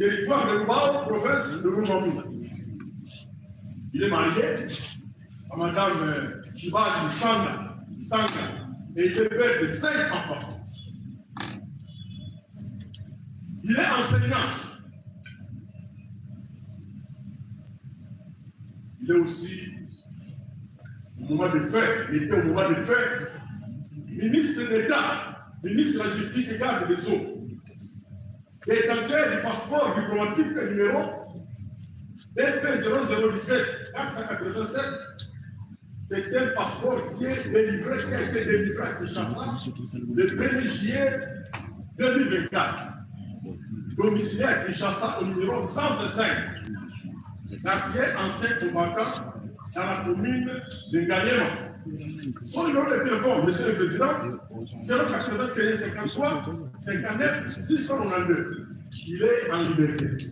territoire de Mbao, province de Lomamou. Il est marié à Madame Chibali Sanga et il est père de 5 enfants. Il est enseignant. Il est aussi, au moment des faits, il était au moment des faits, ministre d'État, ministre de la Justice et garde des Sceaux. Détenteur du passeport diplomatique numéro DP0017 487. C'est un passeport qui a été délivré à Kinshasa le 1er juillet 2024. Domicilié à Kinshasa au numéro 125. Quartier ancien combattant dans la commune de Galiema. Son numéro de téléphone, monsieur le Président, 081 53 59 692. Il est en liberté.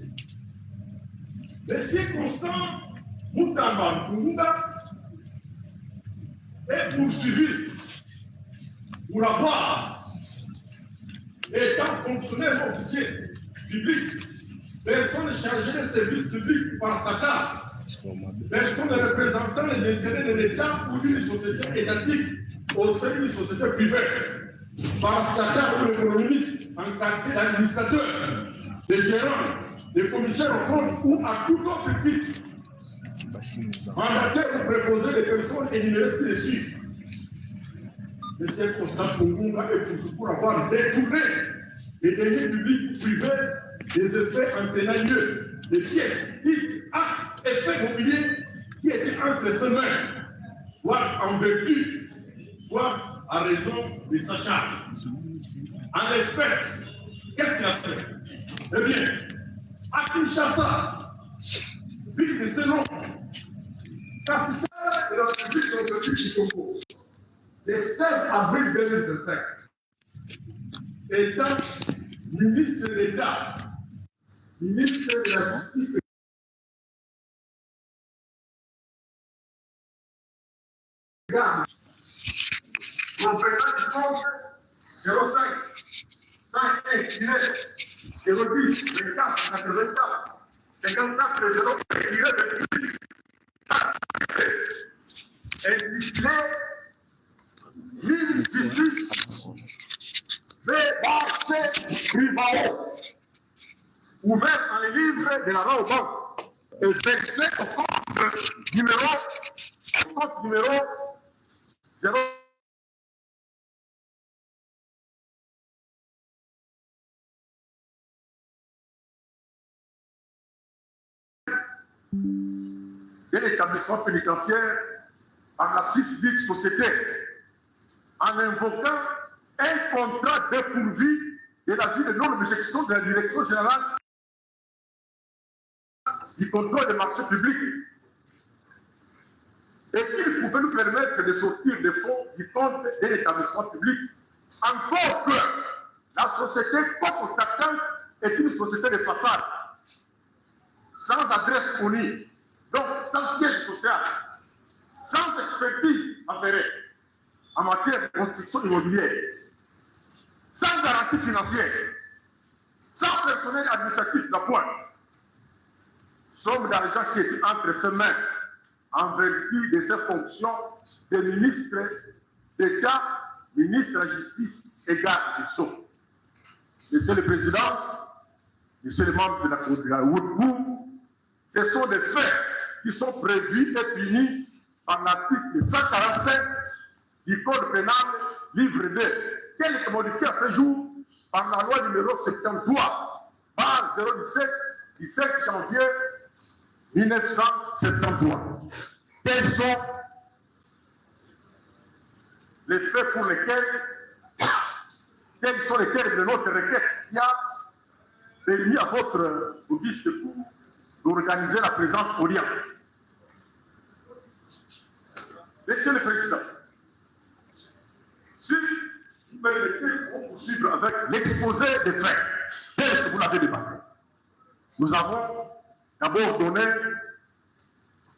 Monsieur Constant Moutamba Nkunga est poursuivi pour avoir, étant fonctionnaire officier public, personne chargée des services publics par Statal, personne représentant les intérêts de l'État ou d'une société étatique au sein d'une société privée, par Statal ou l'économiste en qualité d'administrateur, de gérant, de commissaire au compte ou à tout autre titre, mandaté ou préposé des personnes énumérées ci-dessus. M. Constant Nkunga est poursuivi pour avoir détourné les deniers publics ou privés des effets entraînant lieu de pièces, titres, actes, effets mobiliers qui étaient entre ses mains, soit en vertu, soit à raison de sa charge. En l'espèce, qu'est-ce qu'il a fait? Eh bien, à Kinshasa, ville de Selon, capitale de la République démocratique du Congo, le 16 avril 2025, étant ministre de l'État, ministre de la Justice, complément du compte 05 101 010 24 84 54 0 intitulé Mine Justice VAC Privao, ouvert dans les livres de la loi et versé au compte numéro 0. De l'établissement pénitentiaire par la susdite société en invoquant un contrat dépourvu de la vie de non-objection de la direction générale du contrôle des marchés publics et qu'il pouvait nous permettre de sortir des fonds du compte de l'établissement public, encore que la société contractante est une société de façade, sans adresse fournie, donc sans siège social, sans expertise avérée en matière de construction immobilière, sans garantie financière, sans personnel administratif d'appoint, somme d'argent qui est entre ses mains en vertu de ses fonctions de ministre d'État, ministre de la Justice et garde des Sceaux. Monsieur le Président, Monsieur le membre de la Woodbourg, ce sont des faits qui sont prévus et punis par l'article 145 du Code pénal, livre 2, tel que modifié à ce jour par la loi numéro 73, par 017, du 7 janvier 1973. Quels sont les faits pour lesquels, quels sont les termes de notre requête qui a permis à votre audice de cours d'organiser la présente audience? Monsieur le Président, si vous me permettez, on poursuivre avec l'exposé des faits, tel que vous l'avez débattu. Nous avons d'abord donné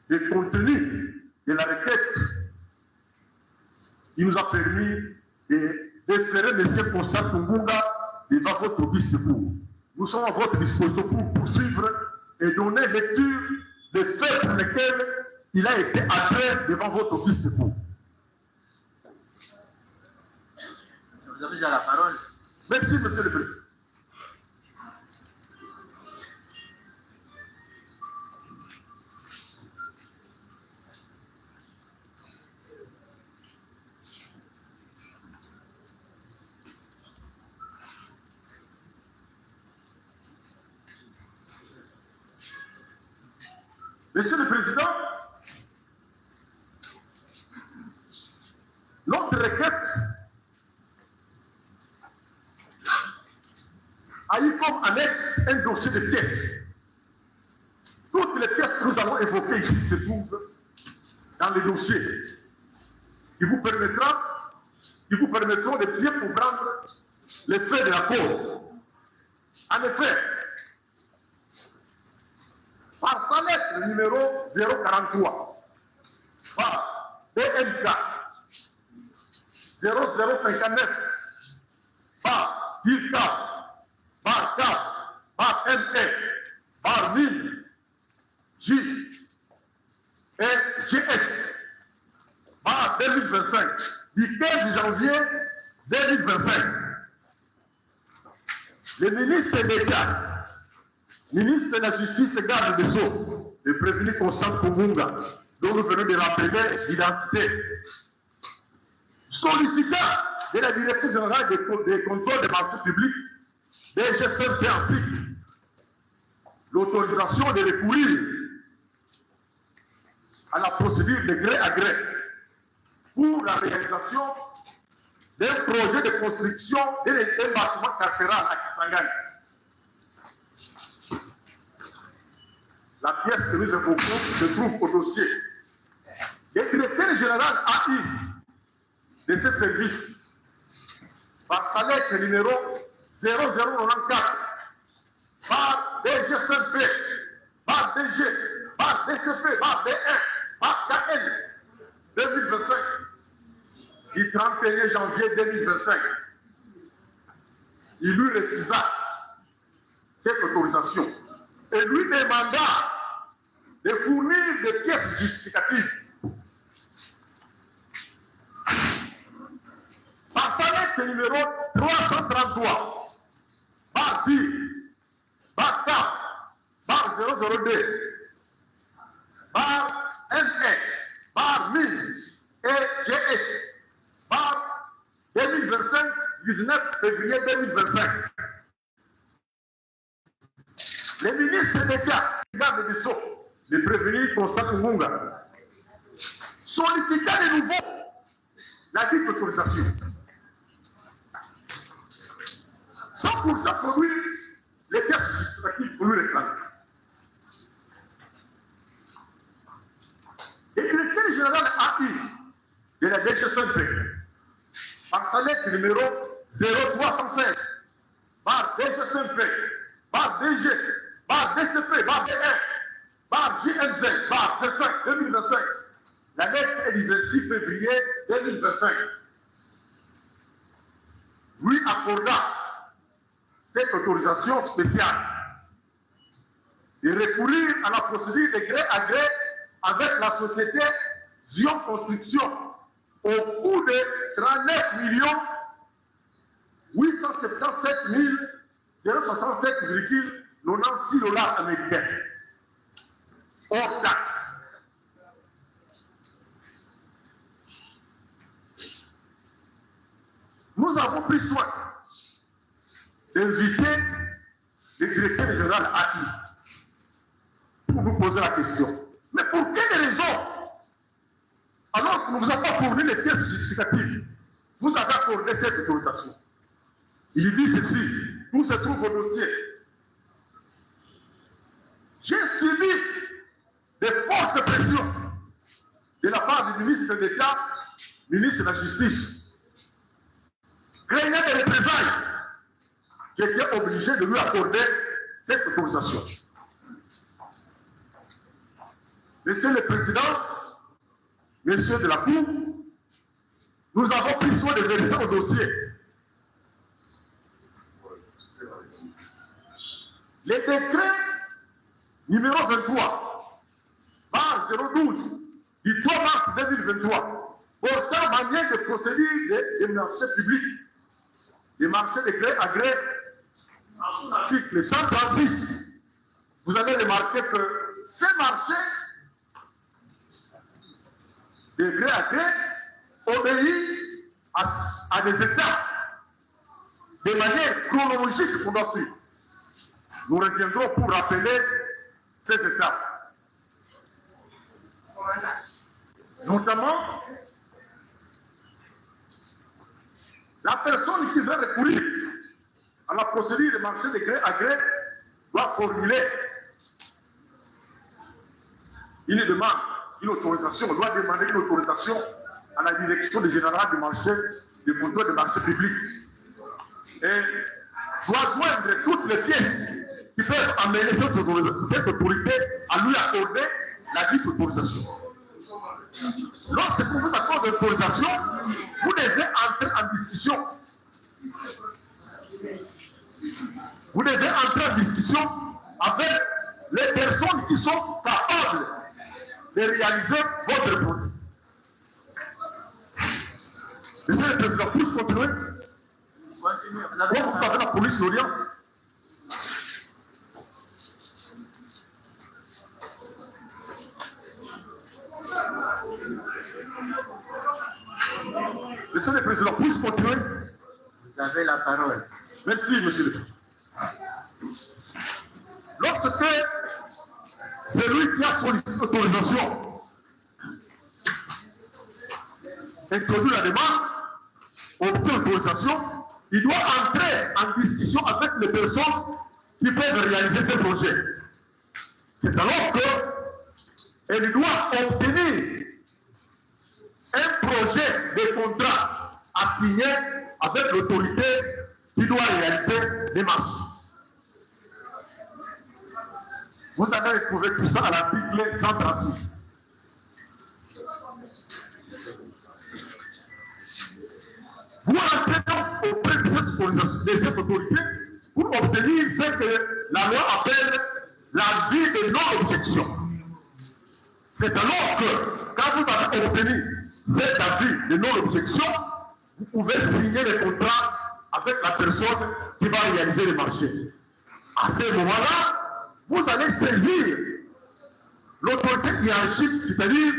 le contenu de la requête qui nous a permis de déférer M. Constant Nkunga devant votre audice de cours. nous sommes à votre disposition pour poursuivre et donner lecture des faits pour lesquels il a été adressé devant votre office de secours. Vous avez déjà la parole. Merci, Monsieur le Président. Monsieur le Président, notre requête a eu comme annexe un dossier de pièces. Toutes les pièces que nous avons évoquées ici se trouvent dans le dossier qui vous permettront de bien comprendre les faits de la cause. En effet, par sa lettre numéro 043, par BMK 0059, par IRK, par K, par ME, par MIN, J et GS, par 2025, du 15 janvier 2025. Le ministre d'État, ministre de la Justice et garde des Sceaux, le prévenu Constant Kumunga, dont nous venons de rappeler l'identité, sollicitant de la Direction générale des contrôles des marchés publics, DGCMP ainsi, l'autorisation de recourir à la procédure de gré à gré pour la réalisation d'un projet de construction d'un bâtiment carcéral à Kisangani. La pièce que nous évoquons se trouve au dossier. Le directeur général AI de ce service, par sa lettre numéro 0094, par DGCMP, par DG, par DCP, par D1, par KL 2025, du 31 janvier 2025, il lui refusa cette autorisation et lui demanda de fournir des pièces justificatives. Par sa lettre numéro 333, par DIR, par CAP, par 002, par ME, par MIN et GS, par 2025, 19 février 2025. Le ministre d'État, garde des Sceaux, le prévenu Constant Kumunga, sollicita de nouveau la dite autorisation, sans pourtant produire les pièces justificatives pour lui réclamer. Le directeur général AI de la DGCMP, par sa lettre numéro 0316, par DGCMP, par DG, par DCP, par D1, par JMZ, par D5 2025, la lettre est du 26 février 2025, lui accorda cette autorisation spéciale de recourir à la procédure de gré à gré avec la société Zion Construction au coût de 39 877 067,96 $ américains, hors taxe. Nous avons pris soin d'inviter le directeur général AI pour nous poser la question. Mais pour quelle raison, alors que nous vous avons fourni les pièces justificatives, vous avez accordé cette autorisation? Il dit ceci, où se trouve au dossier. J'ai subi de fortes pressions de la part du ministre d'État, ministre de la Justice. Craignant des représailles, j'étais obligé de lui accorder cette autorisation. Monsieur le Président, Messieurs de la Cour, nous avons pris soin de vérifier au dossier. le décret numéro 23, barre 012, du 3 mars 2023, portant manière de procédure des marchés publics, des marchés de gré à gré, article 136, vous allez remarquer que ces marchés de gré à gré obéissent à des étapes de manière chronologique qu'on doit suivre. Nous reviendrons pour rappeler ces étapes. Notamment, la personne qui veut recourir à la procédure de marché de gré à gré doit formuler une demande, une autorisation, doit demander une autorisation à la direction générale du marché, du contrôle des marchés publics. Et doit joindre toutes les pièces qui peuvent amener cette autorité à lui accorder la dite autorisation. Lorsque vous vous accordez l'autorisation, vous devez entrer en discussion. Vous devez entrer en discussion avec les personnes qui sont capables de réaliser votre projet. Monsieur le Président, puis-je continuer? Vous avez la police d'Orient. Monsieur le Président, puis-je continuer? Vous avez la parole. Merci, Monsieur le Président. Lorsque celui qui a sollicité l'autorisation introduit la demande, obtient l'autorisation, il doit entrer en discussion avec les personnes qui peuvent réaliser ce projet. C'est alors qu'elle doit obtenir un projet de contrat à signer avec l'autorité qui doit réaliser les marches. Vous avez retrouvé tout ça à l'article 136. Vous entrez auprès de cette autorité pour obtenir ce que la loi appelle l'avis de non-objection. C'est alors que, quand vous avez obtenu cet avis de non-objection, vous pouvez signer le contrat avec la personne qui va réaliser le marché. À ce moment-là, vous allez saisir l'autorité hiérarchique, c'est-à-dire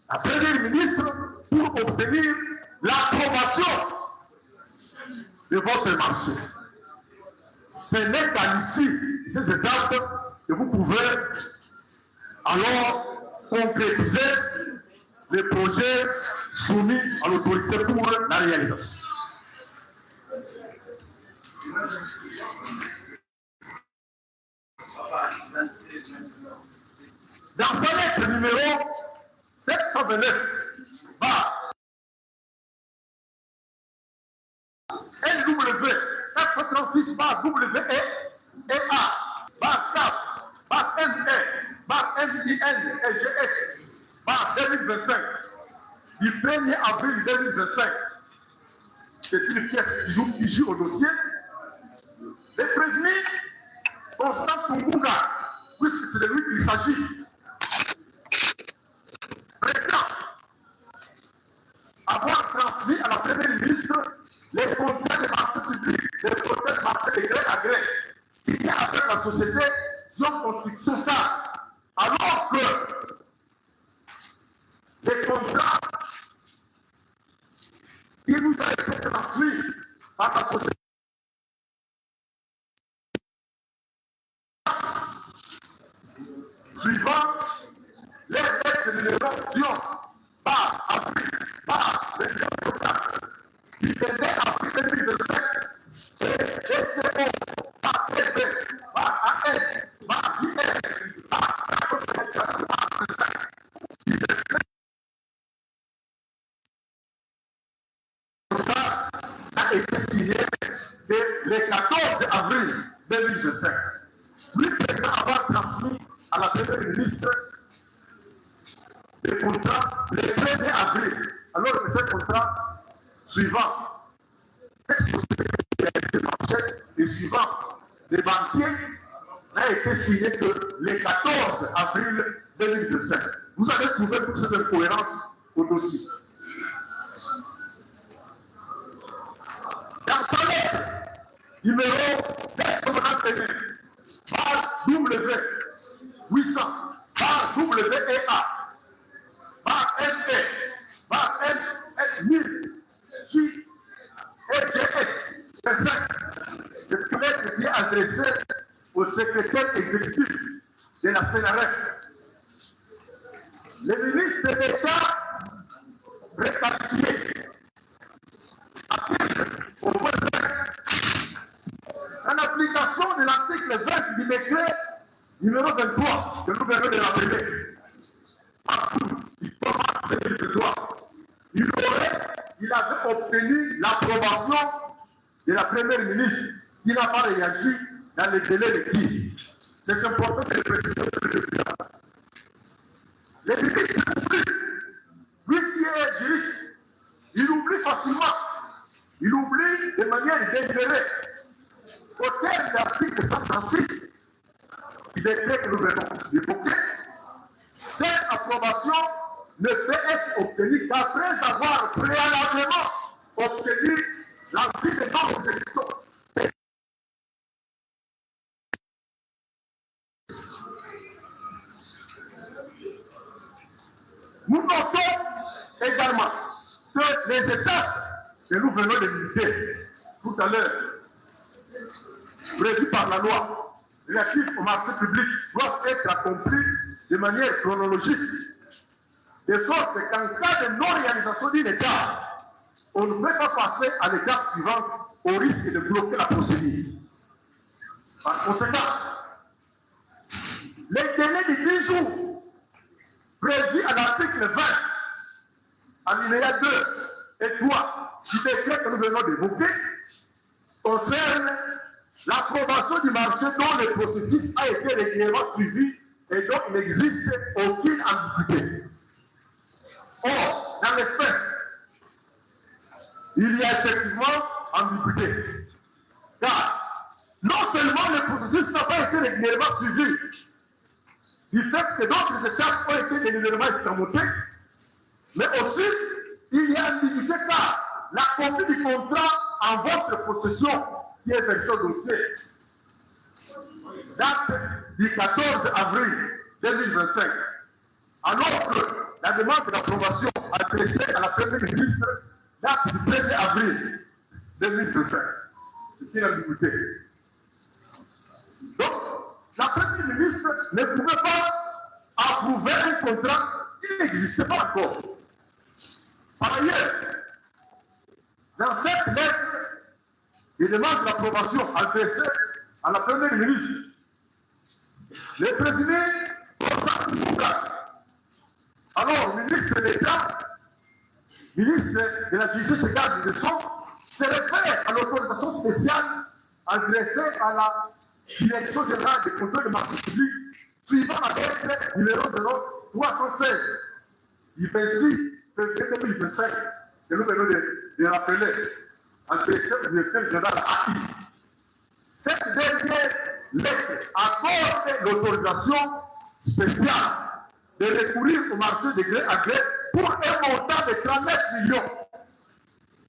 la première ministre, pour obtenir l'approbation de votre marché. Ce n'est qu'à l'issue de ces étapes que vous pouvez alors concrétiser les projets soumis à l'autorité pour la réalisation. Dans sa lettre numéro 729, LW 436 WE et A, CAP, ME, MIN et GS, 2025, du 1er avril 2025. C'est une pièce qui joue au dossier. Les prévenus, Constant Tungunga, puisque c'est de lui qu'il s'agit. Président, avoir transmis à la première ministre les contrats de marché public, les contrats de marché de gré à gré, signés avec la société Zion Construction ça. Alors que les contrats qui nous a été transmis par la société suivant les lettres de l'élection par avril, par les qui était avril 2025 et ECO par TP, par AN, par JR, par 454, par 25 qui a été signé le 14 avril 2025. Lui prétend avoir transmis à la première ministre le contrat le 1er avril, alors que ce contrat suivant cette société qui a été marché et suivant les banquiers n'a été signé que le 14 avril 2025. Vous avez trouvé toutes ces incohérences au dossier. Dans sa lettre, numéro 291, par W 800, par WEA, par NE, par N1000, J, EGS, 25. Cette lettre est adressée au secrétaire exécutif de la CNRF. Le ministre de l'État réqualifié affirme au point 5, en application de l'article 20 du décret numéro 23 que nous venons de rappeler, du 3 mars 2023, il avait obtenu l'approbation de la première ministre qui n'a pas réagi dans les délais requis. C'est important de le préciser sur le président. Le ministre oublie, lui qui est juriste, il oublie facilement, il oublie de manière délibérée. Au terme de l'article 136 du décret que nous venons d'évoquer, cette approbation ne peut être obtenue qu'après avoir préalablement obtenu l'avis de non-objection. Nous notons également que les étapes que nous venons de visiter tout à l'heure, prévues par la loi relative au marché public, doivent être accomplies de manière chronologique, de sorte qu'en cas de non-réalisation d'une étape, on ne peut pas passer à l'étape suivante au risque de bloquer la procédure. Par conséquent, les délais de 10 jours prévus à l'article 20, alinéa 2 et 3 du décret que nous venons d'évoquer, concernent l'approbation du marché dont le processus a été régulièrement suivi et dont il n'existe aucune ambiguïté. Or, dans l'espèce, il y a effectivement ambiguïté. Car non seulement le processus n'a pas été régulièrement suivi, du fait que d'autres étapes ont été délibérément escamotées, mais aussi il y a ambiguïté car la copie du contrat en votre possession, qui est versée au dossier, date du 14 avril 2025, alors que la demande d'approbation adressée à la Première ministre date du 1er avril 2025. C'est une ambiguïté. Donc, la Première ministre ne pouvait pas approuver un contrat qui n'existait pas encore. Par ailleurs, dans cette lettre, il demande l'approbation adressée à la Première ministre. Le prévenu, alors ministre de l'État, ministre de la Justice et garde des Sceaux, se réfère à l'autorisation spéciale adressée à la Direction générale des contrôles de marché public, suivant la lettre numéro 0316 du 26 février 2025, que nous venons de rappeler, adressée au directeur général AI. Cette dernière lettre accorde l'autorisation spéciale de recourir au marché de gré à gré pour un montant de 39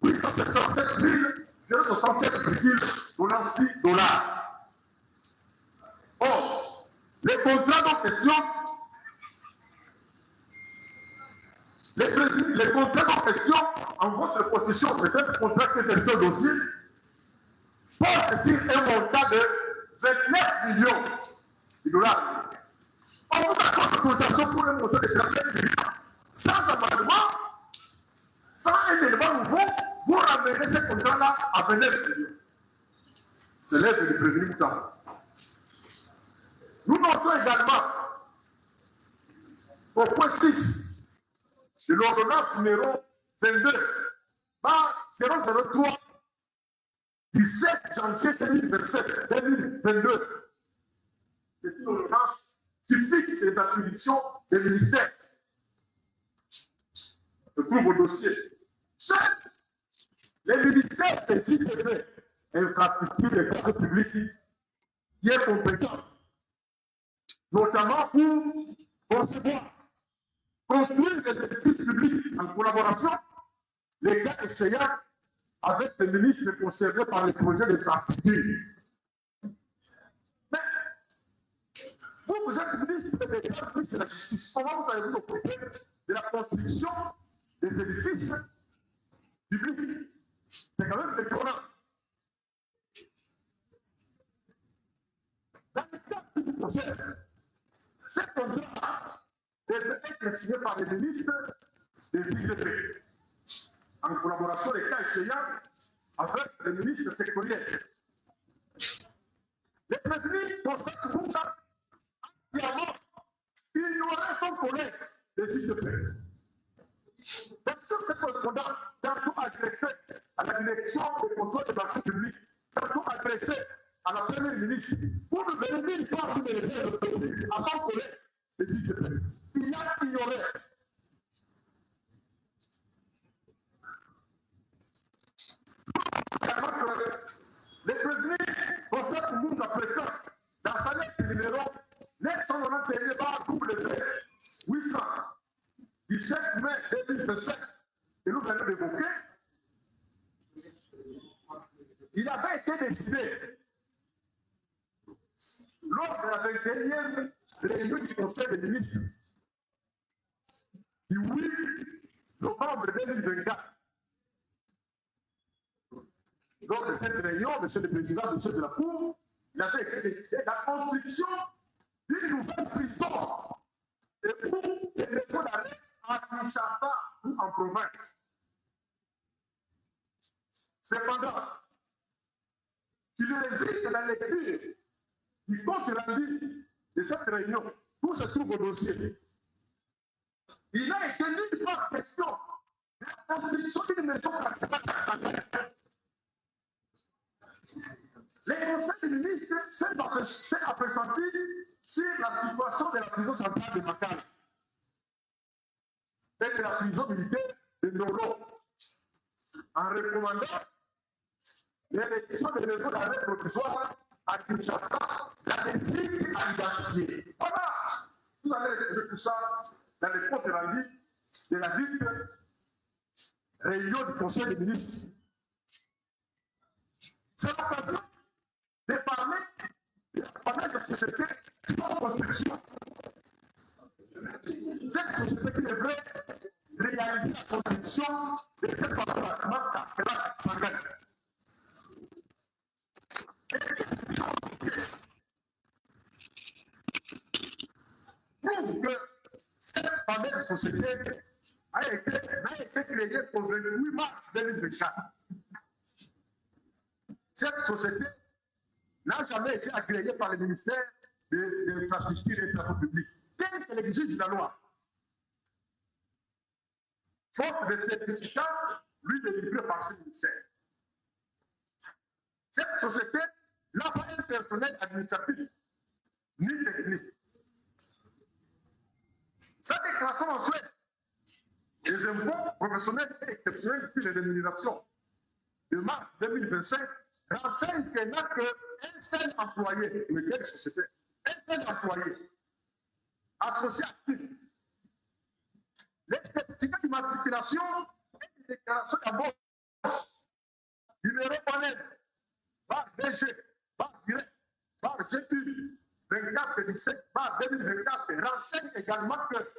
877 067,96 $. Or, les contrats en question, les contrats en question, en votre possession, c'est un contrat qui est versé au dossier, porte sur un montant de 29 millions de dollars. On vous accorde l'autorisation pour un montant de 39 millions, sans amendement, sans un élément nouveau, vous ramenez ce contrat-là à 29 millions. C'est l'aide du prévenu Moutan. Nous notons également au point 6 de l'ordonnance numéro 22 par 003 du 7 janvier 2022. C'est une ordonnance qui fixe les attributions des ministères. Se trouve au dossier. Seul les ministères des ITV, infrastructures et travaux publics, qui est compétent notamment pour concevoir, construire des édifices publics en collaboration, les cas échéants avec les ministres concernés par les projets d'infrastructure. Mais vous êtes ministre de l'État, ministre de la Justice. Comment vous allez vous occuper de la construction des édifices publics? C'est quand même étonnant. Dans le cas qui vous concerne, ce contrat devait être signé par les ministres des IGP, en collaboration les cas échéants avec les ministres sectoriels. Les prévenus constatent pourtant entièrement ignorer son collègue des IGP. Dans toute cette correspondance, tantôt adressée à la direction des contrôles des marchés publics, tantôt adressée à la première ministre, vous ne venez pas vous demander à son collègue des IGP. Il a ignoré. Les prévenus constatent le monde après temps dans sa lettre numéro 991 800 17 mai 2025 que nous venons d'évoquer. Il avait été décidé lors de la 21e réunion du Conseil des ministres du 8 novembre 2024. Lors de cette réunion, M. le Président, M. de la Cour, il avait été décidé la construction d'une nouvelle prison et pour des dépôts d'arrêt à Kinshasa ou en province. Cependant, il résiste dans la lecture du compte rendu de cette réunion. Tout se trouve au dossier. Il n'a été nulle part question de la construction d'une maison carcérale. Les conseils des ministres s'est apprécié sur la situation de la prison centrale de Makala et de la prison militaire de Ndolo, en recommandant l'élection des maisons d'arrêt provisoire à Kinshasa, la décision à identifier. Voilà, vous allez retrouver tout ça dans les comptes rendus de la dite réunion du Conseil des ministres. C'est l'occasion de parler de la panel de société sans construction. Cette société qui devrait réaliser la construction de cette bâtiment carcéral sanguin. Prouve que cette fameuse société n'a été créée au 28 mars 2024. Cette société n'a jamais été agréée par le ministère des Infrastructures et des Travaux publics. Quel est l'exigence de la loi? Faute de certificat, lui délivré par ce ministère. Cette société n'a pas un personnel administratif ni technique. Sa déclaration mensuelle des impôts professionnels et exceptionnels sur les rémunérations de mars 2025 renseigne qu'elle n'a qu'un seul employé, lequel société, un seul employé, associé actif. Les certificats d'immatriculation et les déclarations d'embauche, numéro panel, barre DG, barre direct, barre GU, 24-17, barre 2024, renseigne également que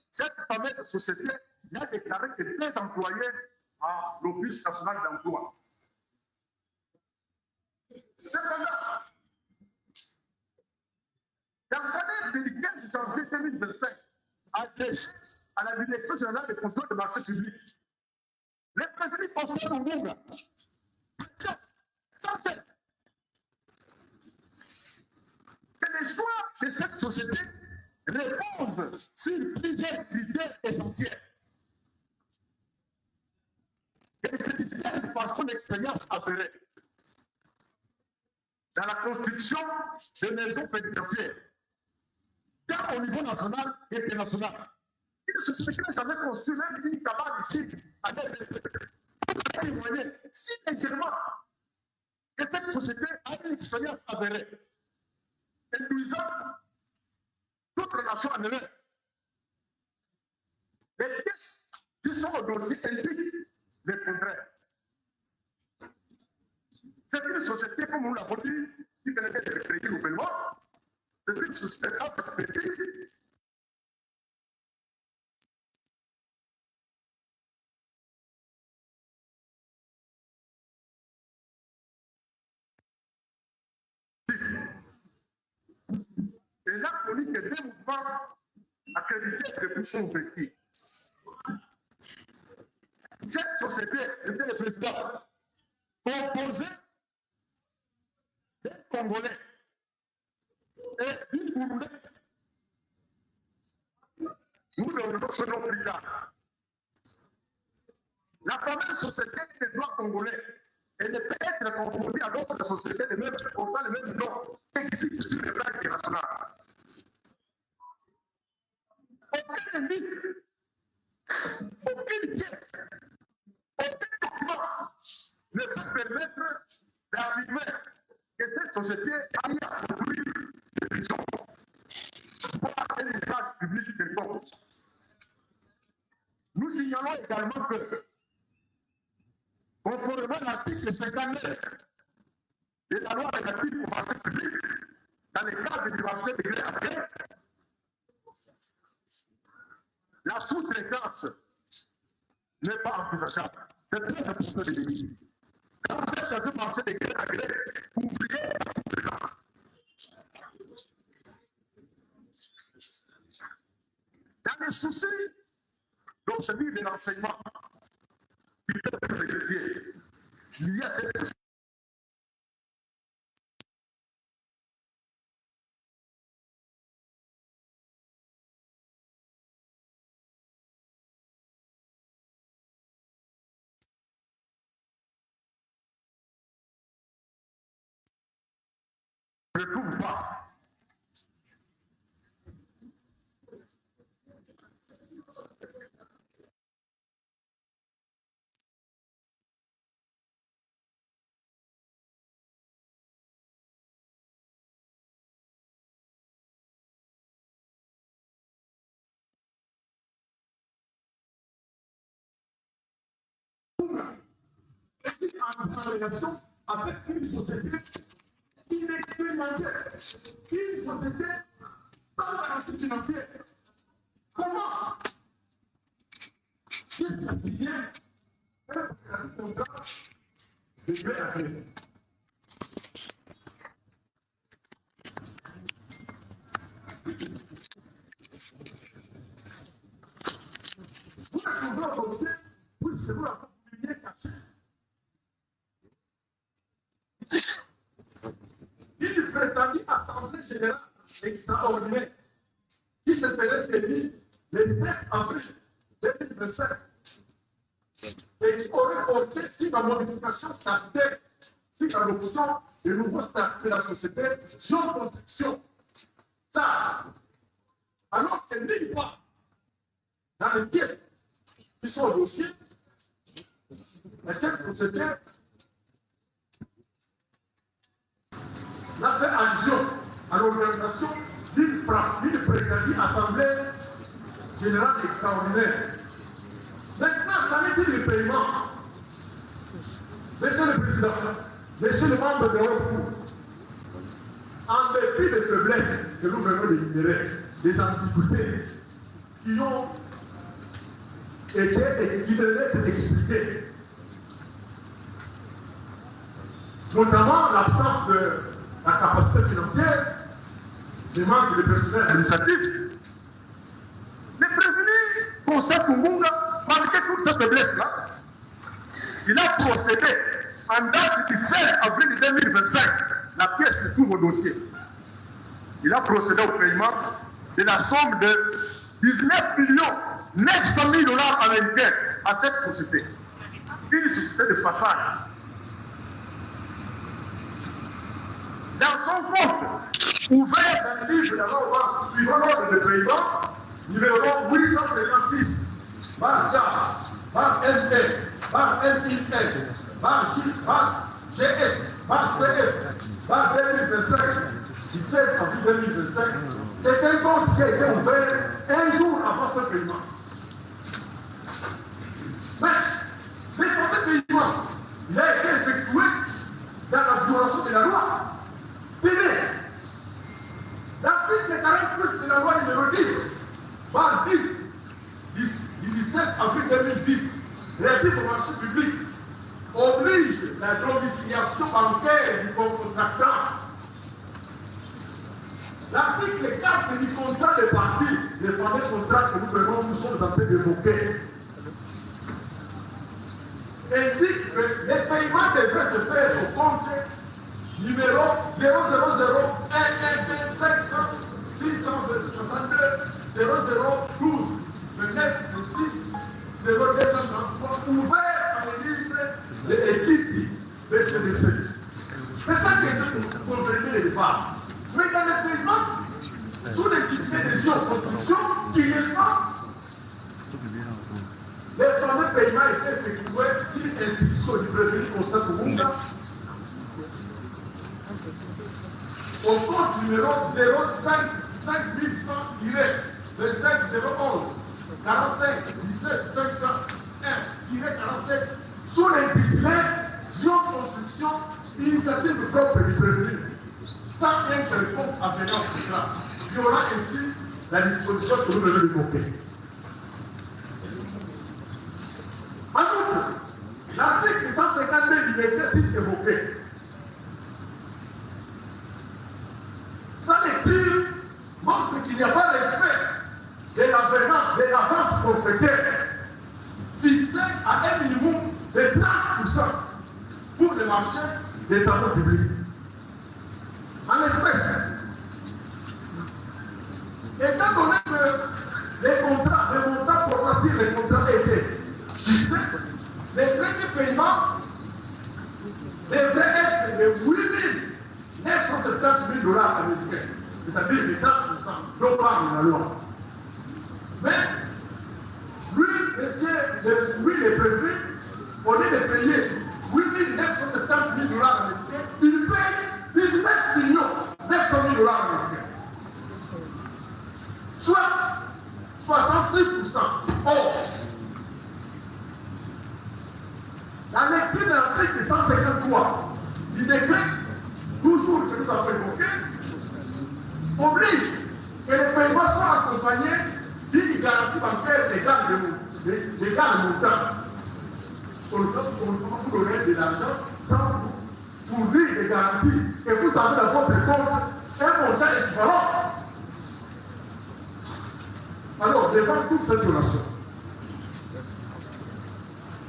cette fameuse société n'a déclaré que 2 employés à l'Office national d'emploi. Cependant, dans sa lettre du 15 janvier 2025, à la Direction générale des contrôles de marché public, le président François Lungunga, Sanchez, que les choix de cette société reposent sur plusieurs critères essentiels. Et les critères par son expérience avérée dans la construction de maisons pénitentiaires, tant au niveau national et international. Une société qui n'a jamais construit même une cabane ici, à l'EDC. Vous avez témoigné si légèrement que cette société a une expérience avérée, induisant d'autres nations en Europe. Les pièces qui sont au dossier indiquent le contraire. C'est une société, comme nous l'avons dit, qui permet de créer le gouvernement. C'est une société sans perspective. Et là, on dit que deux mouvements accrédités de bouchons ouverts. Cette société, monsieur le Président, composée des Congolais et du Burundais. Nous devenons ce nom plus tard. La fameuse société des droits congolais, elle ne peut être confondue à d'autres sociétés de même, portant le même nom qui existent sur le plan international. Aucun indice, aucune pièce, aucun document ne peut permettre d'affirmer que cette société a eu à construire des prisons, voire un étage public quelconque. Nous signalons également que, conformément à l'article 59 de la loi relative au marché public, dans le cadre du marché de gré à gré, la sous-traitance n'est pas envisageable. C'est très important de le dire. Quand vous êtes dans un marché de gré à gré, oubliez la sous-traitance. Dans les soucis d'obtenir de l'enseignement qui peut être vérifié, il y a cette chose. Je ne trouve pas. En relation avec une société inexpérimentée, une société sans garantie financière. Comment? Qu'est-ce que c'est bien? Un contrat de gré à gré. Vous êtes en dossier, puisque vous l'avez publié caché. Une prétendue assemblée générale extraordinaire qui se serait tenue le 7 avril 2025 et qui aurait porté sur la modification statutaire, sur l'adoption des nouveaux statuts de la société sur construction. Ça, alors qu'elle n'est pas dans les pièces qui sont au dossier, mais cette société n'a fait allusion à l'organisation d'une prétendue assemblée générale extraordinaire. Maintenant, qu'en est-il du paiement? Monsieur le Président, Monsieur le membre de votre cour, en dépit des faiblesses que nous venons d'énumérer, des ambiguïtés qui ont été et qui devaient être expliquées, notamment l'absence de la capacité financière, des manques de personnel administratif, le prévenu Constant Kungunga, malgré toute cette faiblesse-là, il a procédé en date du 16 avril 2025, la pièce se trouve au dossier. Il a procédé au paiement de la somme de 19 900 000 $ américains à cette société. Une société de façade. Dans son compte, ouvert dans le livre de la loi suivant l'ordre de paiement, numéro 856, par JAR, par ML, par MIL, par J, par GS, par CF, par 2025, du 16 avril 2025, c'est un compte qui a été ouvert un jour avant ce paiement. Mais, les fameux paiements, il a été effectué dans la violation de la loi. Tenez, l'article 48 de la loi numéro 10, par 10, du 17 avril 2010, relatif au marché public, oblige la domiciliation bancaire du contractant. L'article 4 du contrat des parties, les fameux contrats que nous sommes en train d'évoquer, indique que les paiements devraient se faire au compte numéro 000 111 500 662 0012 le 9 6 0233 ouvert par le livre de l'équipe BCDC. C'est ça qui est convenu le départ. Mais dans les paiements, sous l'équipe des construction, qui n'est pas les fameux paiements étaient effectués sur l'instruction du prévenu Constant Toumunda au compte numéro 05 5100-25 011 45 17 501-47 sous l'intitulé Zion Construction, initiative propre du prévenu, sans un quelconque avenant social, violant ainsi la disposition que nous venons d'évoquer. En outre, l'article 152 du décret 6 évoqué, sa lecture montre qu'il n'y a pas respect de l'avenant de l'avance forfaitaire fixé à un minimum de 30% pour le marché des travaux publics. En espèces, étant donné que les montants pour sur les contrats étaient fixés, les frais de paiement devraient être de 8 970 000 $ américains, c'est-à-dire de 30%, non pas dans la loi. Mais, lui, le prévenu, au lieu de payer 8 970 000 $ américains, il paye 19 900 000 $ américains. Soit 66%. Or, la lecture de l'article 153 du décret, toujours que nous avons évoqué, oblige que les paiements soient accompagnés d'une garantie bancaire d'égale montant. On ne peut pas vous donner de l'argent sans vous fournir des garanties que vous avez dans votre compte un montant équivalent. Alors, devant toute cette violation,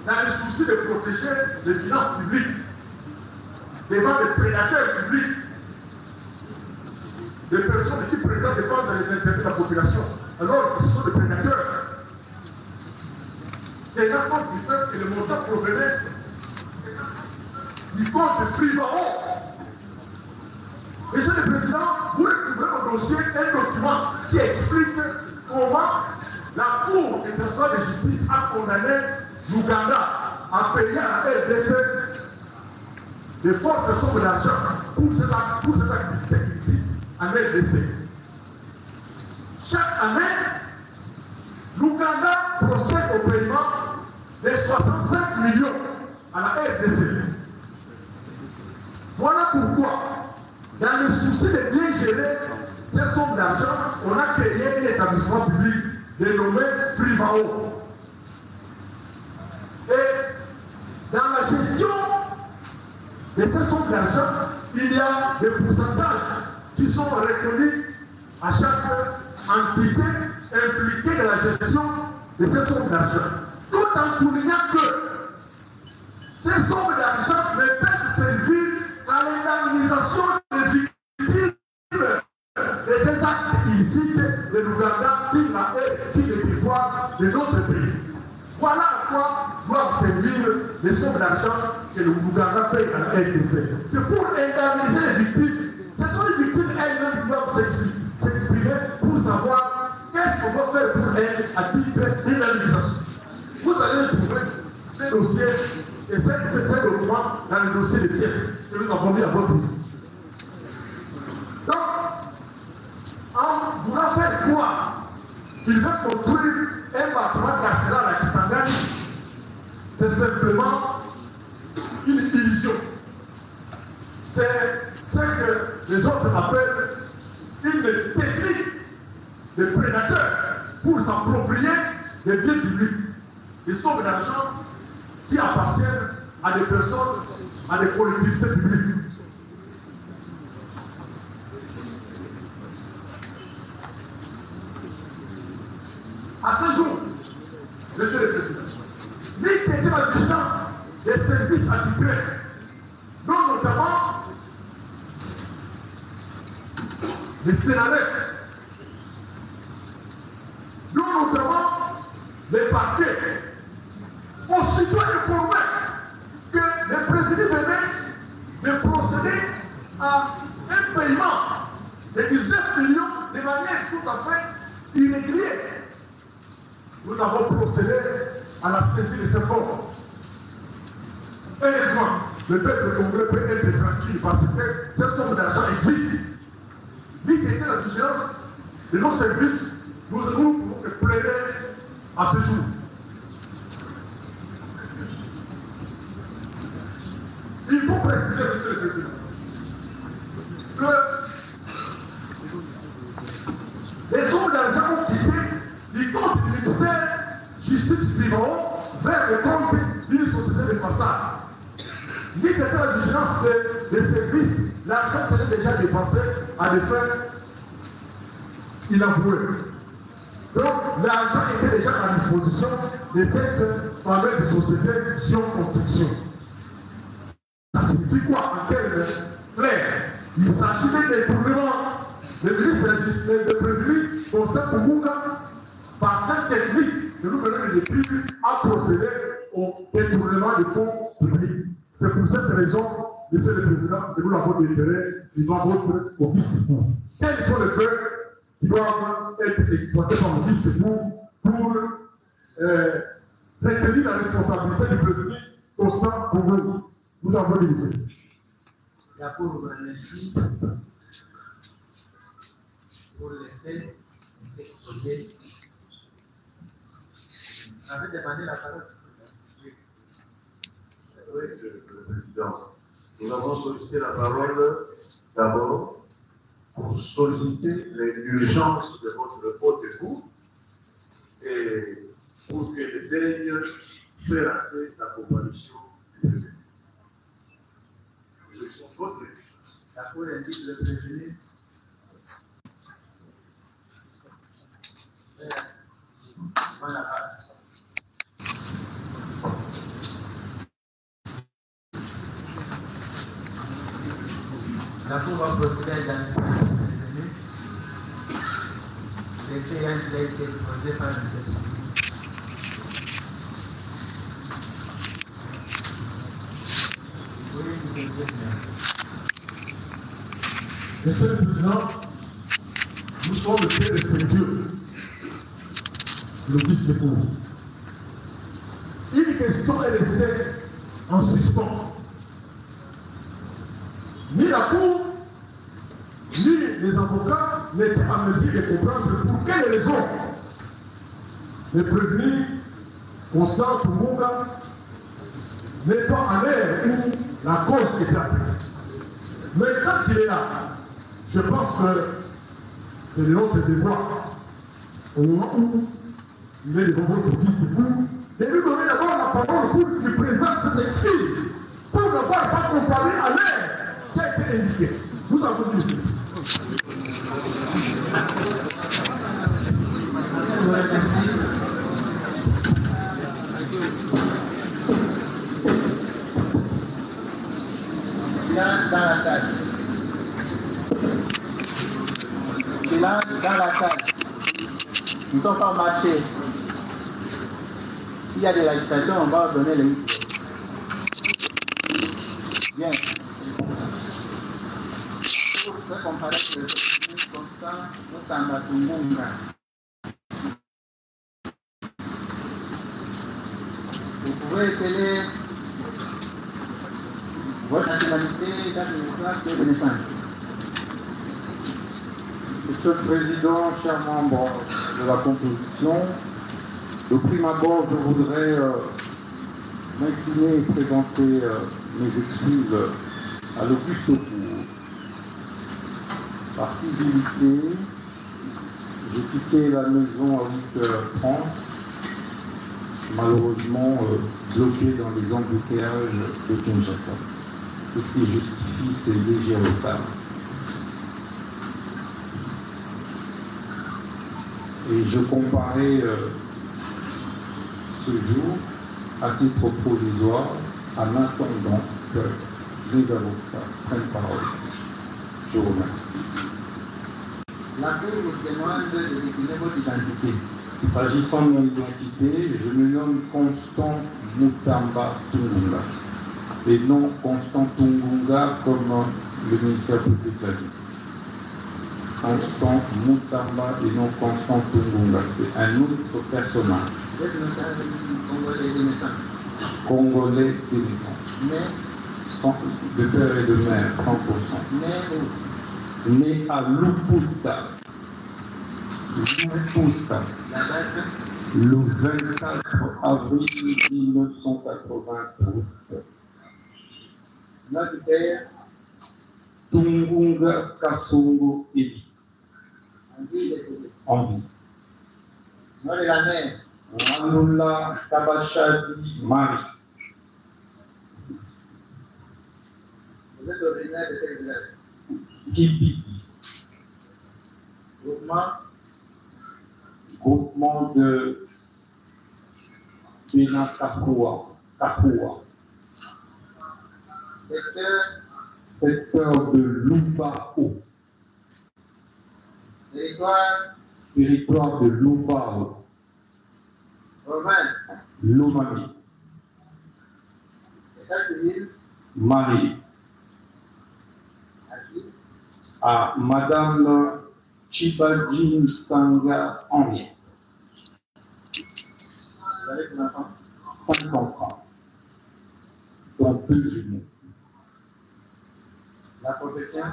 dans le souci de protéger les finances publiques, devant les prédateurs publics, des personnes qui prétendent défendre les intérêts de la population, alors que ce sont des prédateurs. Tenant compte du fait que le montant provenait du compte Frivao. Monsieur le Président, vous retrouverez au dossier un document qui explique comment la Cour internationale de justice a condamné l'Ouganda à payer à la RDC de fortes sommes d'argent pour ses activités illicites en RDC. Chaque année, l'Ouganda procède au paiement de 65 millions à la RDC. Voilà pourquoi, dans le souci de bien gérer ces sommes d'argent, on a créé un établissement public dénommé Frivao. Et dans la gestion de ces sommes d'argent, il y a des pourcentages qui sont reconnus à chaque entité impliquée dans la gestion de ces sommes d'argent. Tout en soulignant que ces sommes d'argent ne peuvent servir à l'indemnisation des victimes de ces actes illicites de l'Ouganda sur le territoire de notre pays. Voilà à quoi doivent servir les sommes d'argent que l'Ouganda paye à la RDC. C'est pour indemniser les victimes. Ce sont les victimes elles-mêmes qui doivent s'exprimer pour savoir qu'est-ce qu'on doit faire pour elles à titre d'indemnisation. Vous allez trouver ces dossiers et ces documents dans le dossier de pièces que nous avons mis à votre dossier. Donc, en voulant faire croire qu'il veut construire un bâtiment carcéral à Kisangani, c'est simplement une illusion. C'est ce que les autres appellent une technique de prédateurs pour s'approprier des biens publics, des sommes d'argent qui appartiennent à des personnes, à des collectivités publiques. À ce jour, Monsieur le Président, l'idée de la vigilance des services attitrés, dont notamment les Sénalais, dont notamment les parquets, aussitôt informés que les prévenus venaient de procéder à un paiement de 19 millions de manière tout à fait irrégulière. Nous avons procédé à la saisie de ces fonds. Heureusement, le peuple congolais peut être tranquille parce que cette somme d'argent existe. L'idée de la vigilance de nos services, nous pouvons plaider à ce jour. Il faut préciser, Monsieur le Président, que les sommes d'argent ont quitté du compte du ministère Justice Figaro vers le compte d'une société de façade. L'idée de la vigilance des services, l'argent serait déjà dépensé à des fins inavouées. Donc, l'argent était déjà à disposition de cette fameuse société Sion Construction. Ça signifie quoi en termes clairs? Il s'agit d'un détournement. Le ministre de prévenus, Constant Koumounga, par cette technique que nous venons de décrire, a procédé au détournement des fonds publics. C'est pour cette raison, Monsieur le Président, que nous l'avons déféré devant votre auguste cour. Quels sont les faits qui doivent être exploités par l'auguste cour pour retenir la responsabilité du prévenu Constant Koumounga? Nous avons démissionné. La Cour vous remercie pour les faits exposés. Vous avez demandé la parole. Oui, Monsieur le Président. Nous avons sollicité la parole d'abord pour solliciter l'urgence de votre haute cour et pour que le daigne faire entrer la coalition du prévenu. La Cour indique le prévenu. Voilà. La Cour va procéder à l'identification du prévenu. Les faits ont été exposés par le secrétaire. Oui, vous devez bien. Monsieur le Président, nous sommes le fait de structure, l'auguste cour. Une question est restée en suspens. Ni la Cour, ni les avocats n'étaient en mesure de comprendre pour quelles raisons les prévenus Constant Koumounga n'est pas à l'air où la cause est appelée. Mais quand il est là, je pense que c'est notre devoir, au moment où il est devant votre auguste cour, de lui donner d'abord la parole pour qu'il présente ses excuses, pour ne pas comparer à l'air qui a été indiqué. Nous avons dit. Silence dans la salle. Silence dans la salle. Nous ne sommes pas marchés. S'il y a de l'agitation, on va donner les micros. Bien. Pour faire comparaître le prévenu Constant Koumounga. Vous pouvez épeler votre nationalité, date de naissance et de naissance. Monsieur le Président, chers membres de la composition, de prime abord, je voudrais m'incliner et présenter mes excuses à l'Auguste Cour. Par civilité, j'ai quitté la maison à 8h30, malheureusement bloqué dans les embouteillages de Kinshasa. Et c'est justifie ces légers retards. Et je comparais ce jour à titre provisoire en attendant que les avocats prennent parole. Je vous remercie. La Cour vous demande de décliner votre identité. S'agissant de mon identité, je me nomme Constant Mutamba Tungunga. Et non Constant Tungunga comme le ministère public l'a dit. Constant Mutamba et non Constant Tungunga. C'est un autre personnage. Vous êtes Congolais de naissance. Congolais de naissance. Mais De père et de mère, 100%. Né à Luputa. Luputa. la date, Le 24 avril 1988. notre père, Tungunga Kasongo Eli. en vie décédé. En vie. Nom de la mère, Ranula Tabachadi Marie. vous êtes originaire de quel village? Kipiti. Groupement de Bena Kapua. Secteur de Lubao. Territoire de Lubao. province, Lomami. état civil, Marie. à qui? À Madame Chibadji Sanga Henri. Vous avez pour l'enfant? 50 ans. Dont 2 jumeaux. La profession,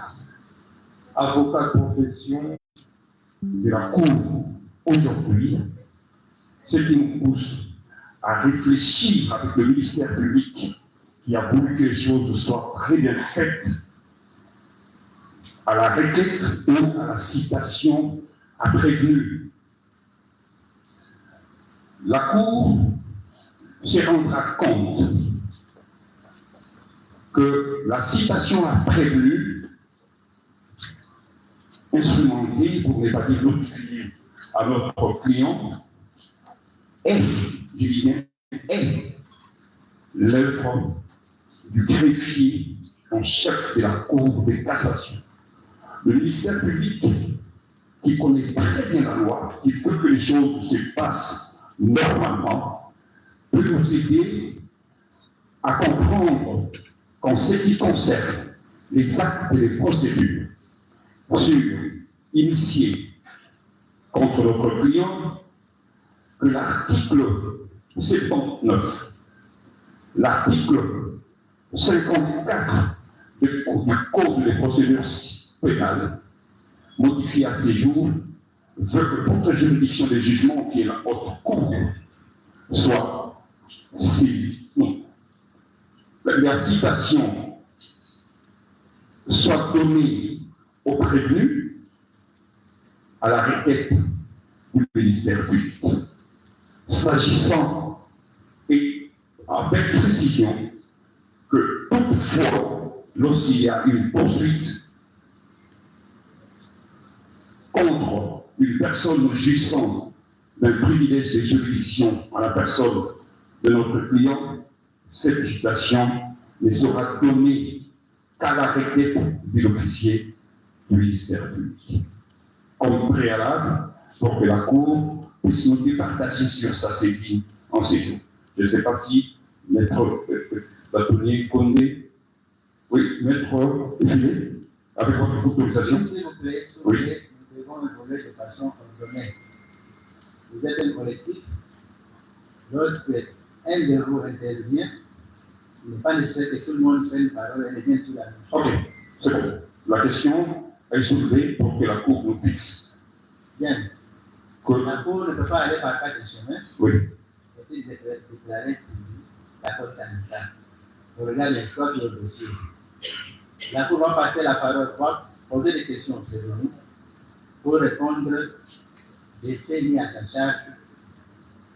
Avocat de profession de la Cour aujourd'hui, ce qui nous pousse à réfléchir avec le ministère public qui a voulu que les choses soient très bien faites à la requête ou à la citation à prévenu. La Cour se rendra compte que la citation à prévenu, instrumentée, pour ne pas dire notifiée à notre client, est, je dis bien, est l'œuvre du greffier en chef de la Cour de cassation. Le ministère public, qui connaît très bien la loi, qui veut que les choses se passent normalement, peut nous aider à comprendre qu'en ce qui concerne les actes et les procédures initiés contre notre client, que l'article 79, l'article 54 du Code des procédures pénales, modifié à ces jours, veut que toute juridiction de jugement qui est la haute cour soit saisie. Non. La citation soit donnée au prévenu à la requête du ministère public. S'agissant, et avec précision, que toutefois, lorsqu'il y a une poursuite contre une personne jouissant d'un privilège de juridiction à la personne de notre client, cette citation ne sera donnée qu'à la requête de l'officier du ministère public, comme préalable pour que la Cour puisse nous départager sur sa saisie en séjour. Je ne sais pas si Maître Bâtonnier Condé, oui, Maître Philé, avec votre autorisation. s'il vous plaît, Oui. nous devons évoluer de façon ordonnée. Vous êtes un collectif. Lorsque un de vous intervient, il n'est pas nécessaire que tout le monde prenne parole et revienne sur la même chose. Ok, c'est bon. La question est soulevée pour que la Cour nous fixe. Bien. Que- La Cour ne peut pas aller par quatre chemins. Oui. Et si déclarer saisie la Cour canonique. On regarde l'histoire du dossier. La Cour va passer la parole pour poser des questions prévenues pour répondre des faits mis à sa charge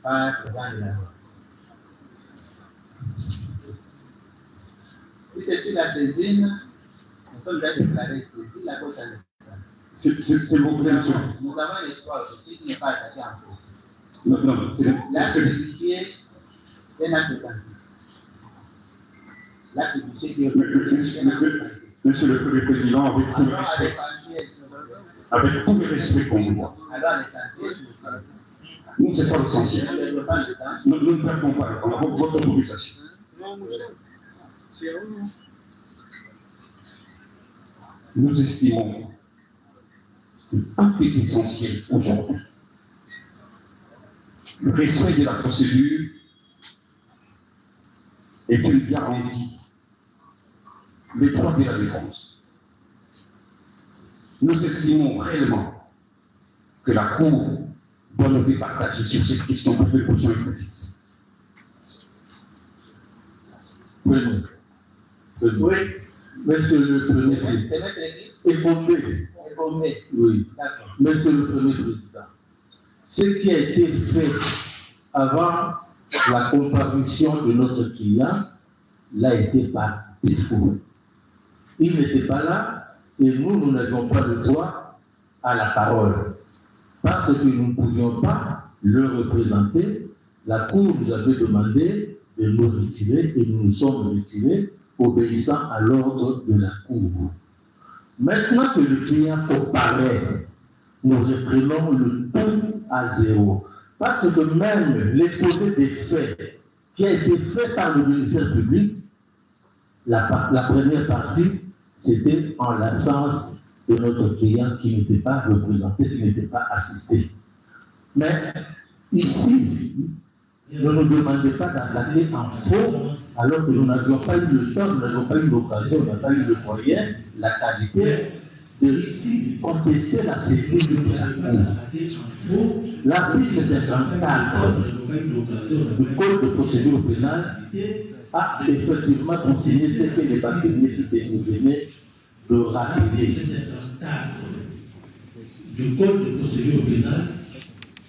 par le grand de la loi. Si c'est sur la saisine, nous sommes déjà déclarés saisie la Cour canonique. S'il vous plaît, monsieur. Nous avons l'espoir aussi qui n'est pas attaqué en cours. Non, L'acte judiciaire est un acte authentique. L'acte judiciaire qui est authentique. Monsieur le Président, avec tout le Alors, à respect, l'essentiel, avec tout le respect qu'on vous doit, alors, l'essentiel, nous, c'est ça l'essentiel. on ne développe pas le temps. Nous ne perdons pas le temps. Votre autorisation. Nous estimons qu'un fait essentiel aujourd'hui, le respect de la procédure est une garantie des droits de la défense. Nous estimons réellement que la Cour doit nous départager sur cette question pour que le position est fixe. Oui, monsieur le Premier Président. C'est notre équipe. Écombé. Oui. D'accord. Monsieur le Premier Président. Ce qui a été fait avant la comparution de notre client l'a été par défaut. Il n'était pas là et nous n'avions pas le droit à la parole. Parce que nous ne pouvions pas le représenter, la Cour nous avait demandé de nous retirer et nous nous sommes retirés, obéissant à l'ordre de la Cour. Maintenant que le client comparaît, nous reprenons le tout à zéro. Parce que même l'exposé des faits qui a été fait par le ministère public, la première partie, c'était en l'absence de notre client qui n'était pas représenté, qui n'était pas assisté. Mais ici, ne nous demandez pas d'attaquer en faux, alors que nous n'avions pas eu le temps, nous n'avions pas eu l'occasion, nous n'avons pas eu le moyen, la qualité de contester la saisine de la Cour. L'article 54 du Code de procédure pénale a effectivement consigné ce que les bâtiments qui nous venaient de rappeler. Du Code de procédure pénale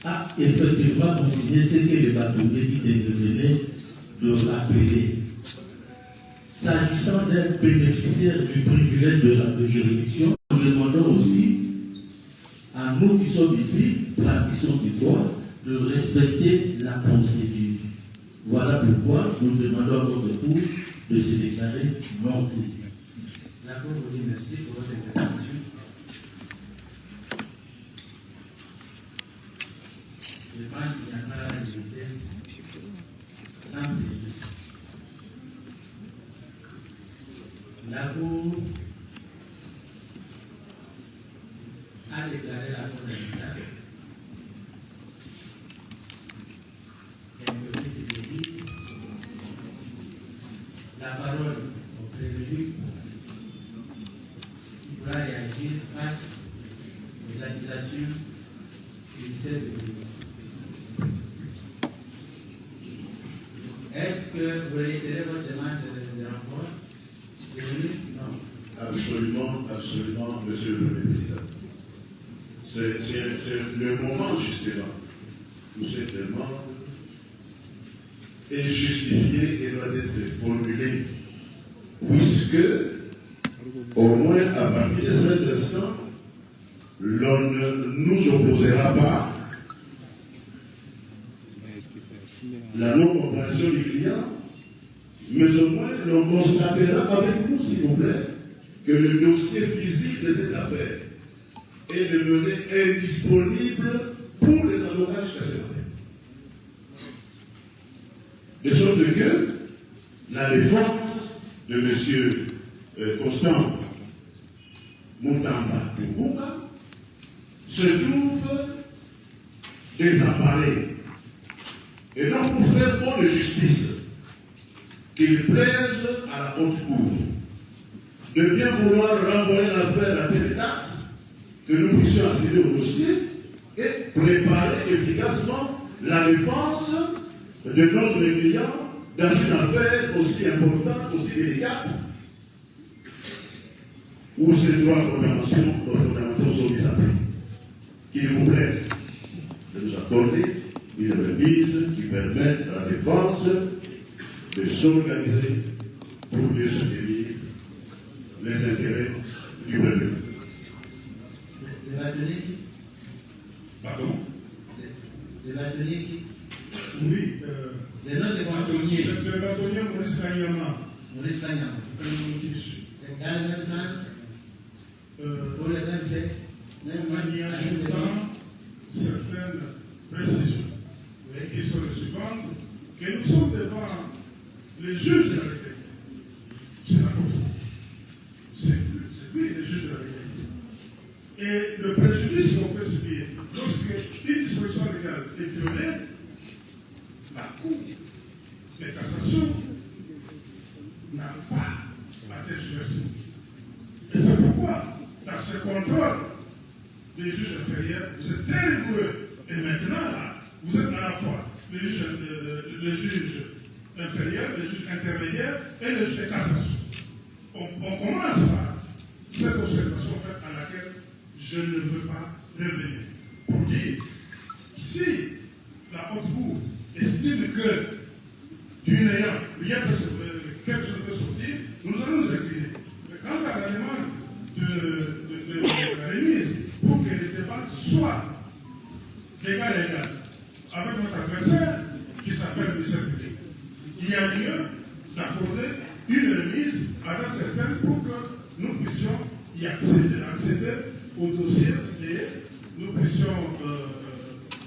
a effectivement consigné ce que les bâtonniers qui venaient de rappeler. S'agissant d'un bénéficiaire du privilège de juridiction, nous demandons aussi à nous qui sommes ici, praticiens du droit, de respecter la procédure. Voilà pourquoi nous demandons à votre tour de se déclarer non saisi. La Cour vous dit merci pour votre intervention. Je pense qu'il n'y a pas de vitesse sans préjudice. La Cour a déclaré la cause amicale. La parole au prévenu qui pourra réagir face aux accusations judiciaires de l'Union. Est-ce que vous réitérez votre demande de renvoi? Non. Absolument, monsieur le Président. C'est le moment, justement, où cette demande est justifiée et doit être formulée, puisque, au moins à partir de cet instant, l'on ne nous opposera pas la non-compréhension du client, mais au moins l'on constatera avec nous, s'il vous plaît, que le dossier physique de cette affaire est demeuré indisponible pour les avocats jusqu'à ce matin. De sorte que la défense de M. Constant Moutamba Toubouka se trouve désemparée. Et donc, pour faire bonne justice, qu'il plaise à la haute cour de bien vouloir renvoyer l'affaire à telle date que nous puissions accéder au dossier et préparer efficacement la défense de notre client dans une affaire aussi importante, aussi délicate, où ces trois fondamentaux sont mis à prix. Qu'il vous plaise de nous accorder une remise qui permette à la défense de s'organiser pour mieux soutenir les intérêts du peuple. Le bâtonnier qui? Pardon? Le bâtonnier qui? Oui, Les noms c'est bâtonnier. c'est le bâtonnier Maurice Kanyama. Maurice Kanyama. Dans le même sens, pour les mêmes faits, même En y ajoutant certaines précisions qui sont les suivantes, que nous sommes devant les juges de la légalité. C'est la contre. C'est lui les juges de la légalité. Et le préjudice qu'on peut subir lorsque une disposition légale est violée, la Cour de cassation n'a pas à tergiverser. Et c'est pourquoi, dans ce contrôle des juges inférieurs, vous êtes très rigoureux. Et maintenant, là, vous êtes à la fois les juges inférieurs, les juges intermédiaires et les juges de cassation. On commence par cette observation faite à laquelle je ne veux pas revenir. Pour dire, si la haute cour estime que du néant, quelque chose peut sortir, nous allons nous incliner. Mais quant à la demande de la remise, pour que le débat soit d'égal à égal avec notre adversaire qui s'appelle le ministère public, il y a lieu d'accorder une remise à date certaine pour que nous puissions y accéder au dossier et nous puissions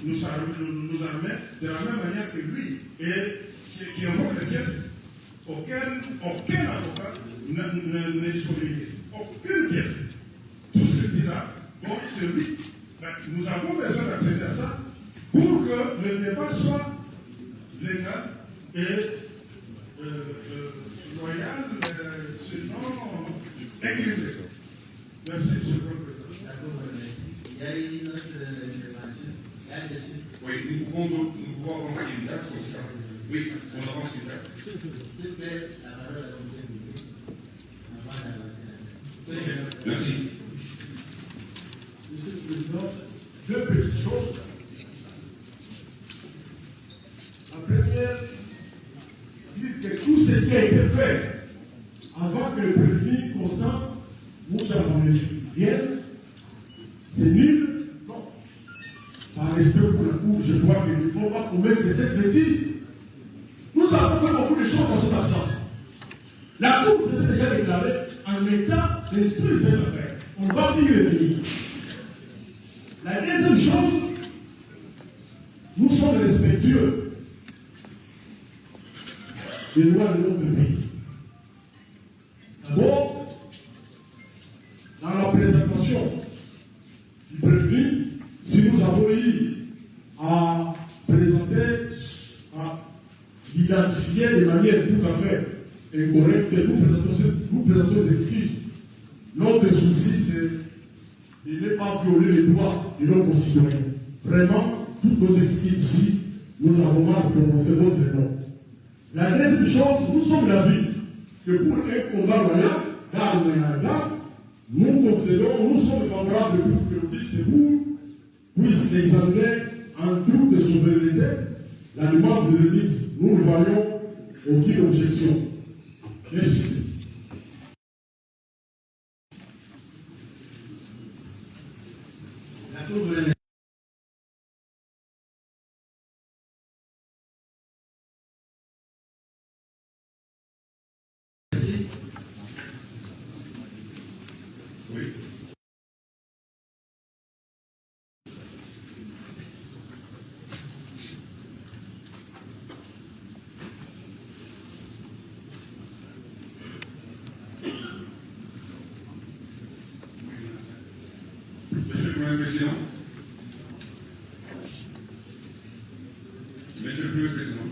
nous armer de la même manière que lui et qui invoque les pièces auxquelles aucun avocat ne disponibilise. Aucune pièce. Tout ce qu'il dira, bon, c'est lui. Nous avons besoin d'accéder à ça pour que le débat soit légal et loyal, sinon équilibré. Merci, M. le Président. il y a une autre intervention. Oui, nous pouvons avancer une date. Oui, on avance une date. S'il vous plaît, la parole à la commission publique avant d'avancer la date. Merci. Monsieur le Président, deux petites choses. La première, dire que tout ce qui a été fait avant que le prévenu Constant vienne, c'est nul. Non. Par respect pour la Cour, je crois que nous ne pouvons pas commettre cette bêtise. Nous avons fait beaucoup de choses en son absence. La Cour s'était déjà déclarée en état d'instruire cette affaire. On ne va plus y revenir. La deuxième chose, nous sommes respectueux des lois de notre pays. D'abord, dans la présentation du prévenu, si nous avons eu à présenter, à l'identifier de manière tout à fait incorrecte, nous présentons des excuses. Notre souci, c'est de ne pas violer les droits de nos concitoyens. Vraiment, toutes nos excuses ici, nous avons mal prononcé votre nom. La deuxième chose, nous sommes d'avis que pour un combat royal, nous concédons, nous sommes favorables pour que le Luxembourg puisse examiner en toute de souveraineté la demande de remise. Nous ne voyons aucune objection. Merci. La Cour de Oui. Monsieur le Premier Président. Monsieur le Premier Président.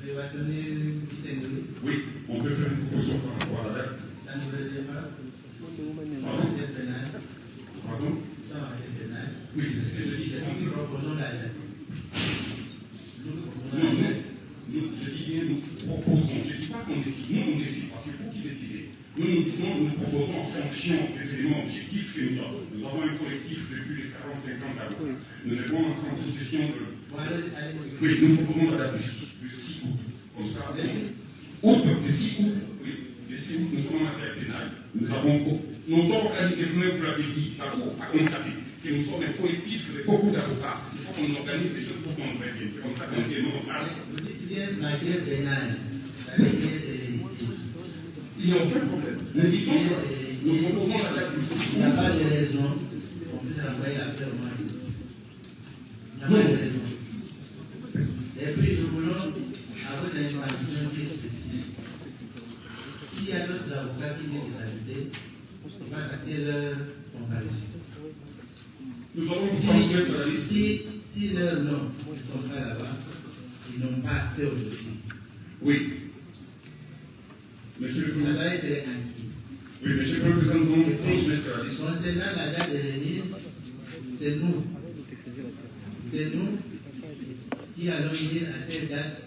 Je vais donner une petite indemnité. Oui, on peut faire une proposition par rapport à la date. Ça ne vous retient pas. Pardon? Pénal. Pardon? Ça va. on décide. Nous, on décide pas, c'est vous qui décidez. Nous proposons en fonction des éléments objectifs que nous avons. Nous avons un collectif depuis les 40-50 ans. Nous devons entrer en possession de... Oui, nous proposons la date du 6 août. Comme ça, le 6 août, oui. Le 6 août, nous sommes en matière pénale. Nous avons organisé, vous l'avez dit, la Cour a constaté que nous sommes un collectif de beaucoup d'avocats. Il faut qu'on organise des choses pour qu'on prévienne. C'est comme ça qu'on est en place. Vous dites qu'il y a une matière pénale. Ça veut dire c'est... Il n'y a aucun problème. Nous proposons la date du 6 août. Il n'y a pas de raison qu'on puisse envoyer l'affaire au mois d'août. Il n'y a pas de raison. Et puis nous voulons, avec l'information, dire ceci. S'il y a d'autres avocats qui viennent s'ajouter, il va s'acter leur comparaison. Nous allons transmettre la liste. Si leurs noms ne sont pas là-bas, ils n'ont pas accès au dossier. Oui. Monsieur le Ça Président. doit être acquis. Oui, Monsieur le Président, nous allons transmettre la liste. Concernant la date de remise, c'est nous. C'est nous qui allons dire à telle date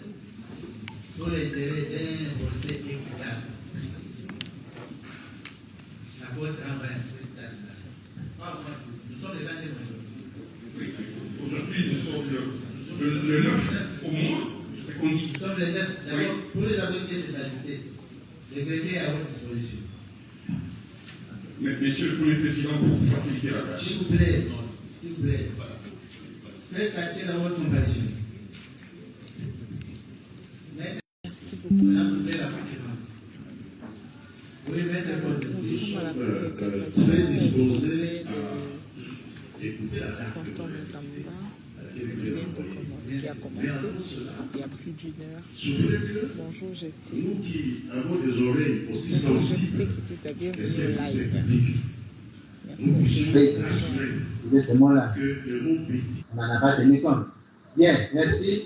pour l'intérêt d'un procès équitable. La Cour sera envoyée à cette date-là. Nous sommes les 21 aujourd'hui. Oui. Aujourd'hui, nous sommes le 9 au moins. C'est ce qu'on dit. Nous sommes les 9. D'abord, Oui. pour les avocats qui viennent s'ajouter, le greffier est à votre disposition. Mais, Monsieur le Premier Président, pour vous faciliter la tâche. S'il vous plaît, faites acter dans votre comparution. Merci beaucoup. Madame, vous faites la conférence. Oui, Nous sommes à la Cour de très cassation disposés à écouter la date. Constant Mutamba qui a commencé il y a plus d'une heure. Souffrez que Bonjour GFT. nous qui avons des oreilles aussi Bonjour GFT sensibles qui s'est bien que venu celles au du live. public, Merci. nous puissions Oui. assurer C'est ce mot-là. que le mot pays On n'en a pas tenu compte. Bien, merci.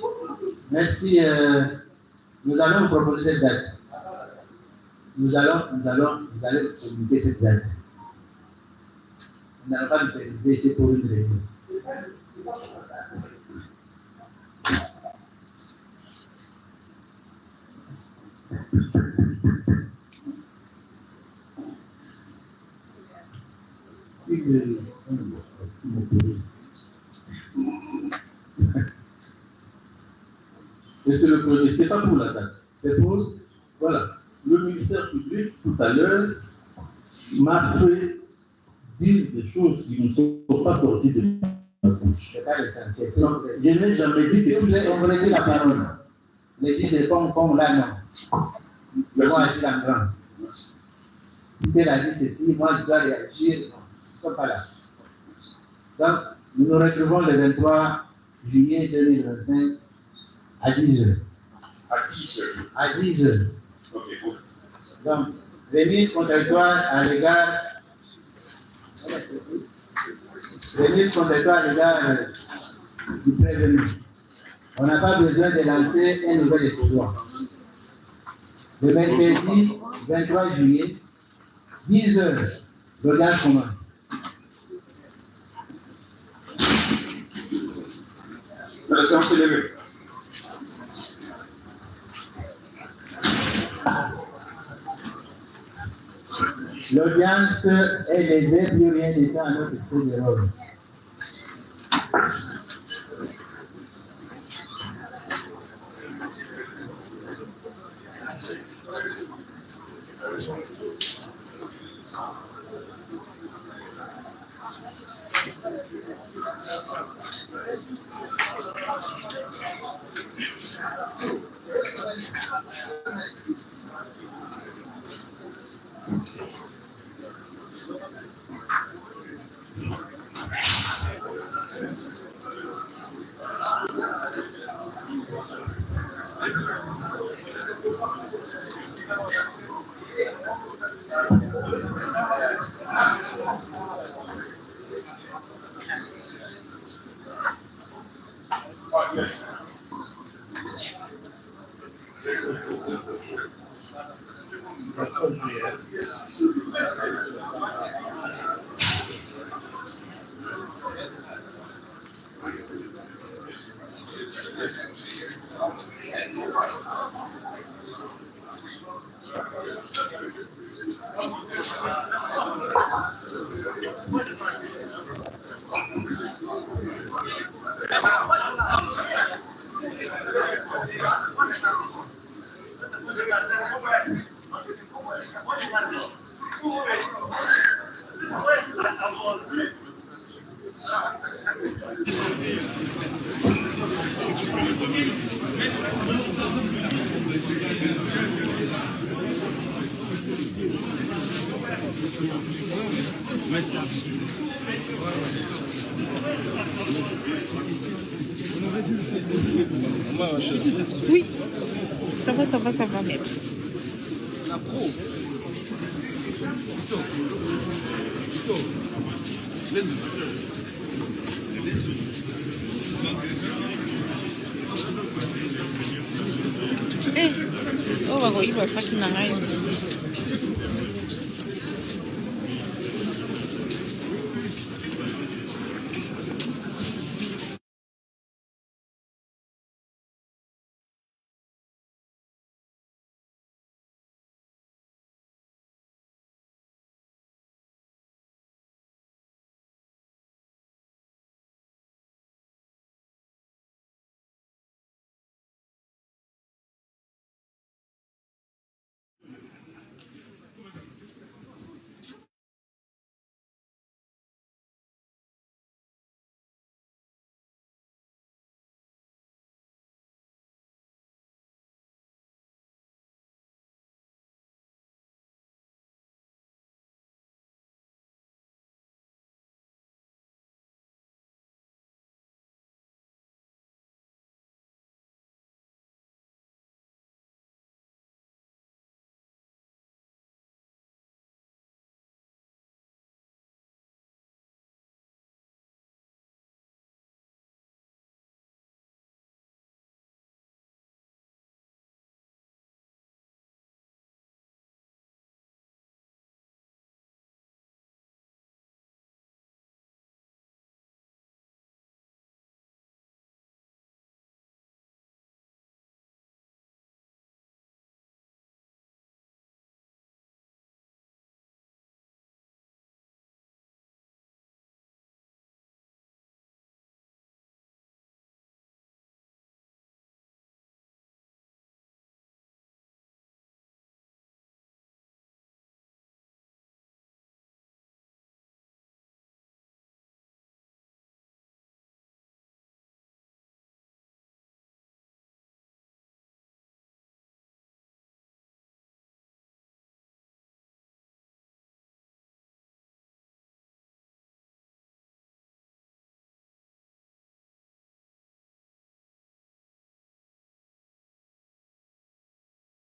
Merci. Nous allons vous proposer cette date. Vous allez communiquer cette date. Nous n'allons pas nous présenter ici pour une réponse. Monsieur le Premier, ce n'est pas pour la date. C'est pour, voilà, le ministère public, tout à l'heure, m'a fait dire des choses qui ne sont pas sorties de ma bouche. Ce n'est pas l'essentiel. Donc, je n'ai jamais dit que tout est... On vous dit la parole. Les gens de comme là, non. Moi, agir en grand. Si tu as dit ceci, moi, je dois réagir. Non, ils ne sont pas là. Donc, nous nous retrouvons le 23 juillet 2025 à 10h. À 10 heures. À 10h. Ok, bon. Donc, remise contradictoire à l'égard. Remise contradictoire à l'égard du prévenu. On n'a pas besoin de lancer un nouvel exploit. Le mercredi 23 juillet, 10h, l'audience commence. La séance est levée. L'audience est levée, plus rien n'étant à notre excès de l'ordre. Oui, ça va, maître. La pro. Eh, oh, bakoyiba saki na ngai.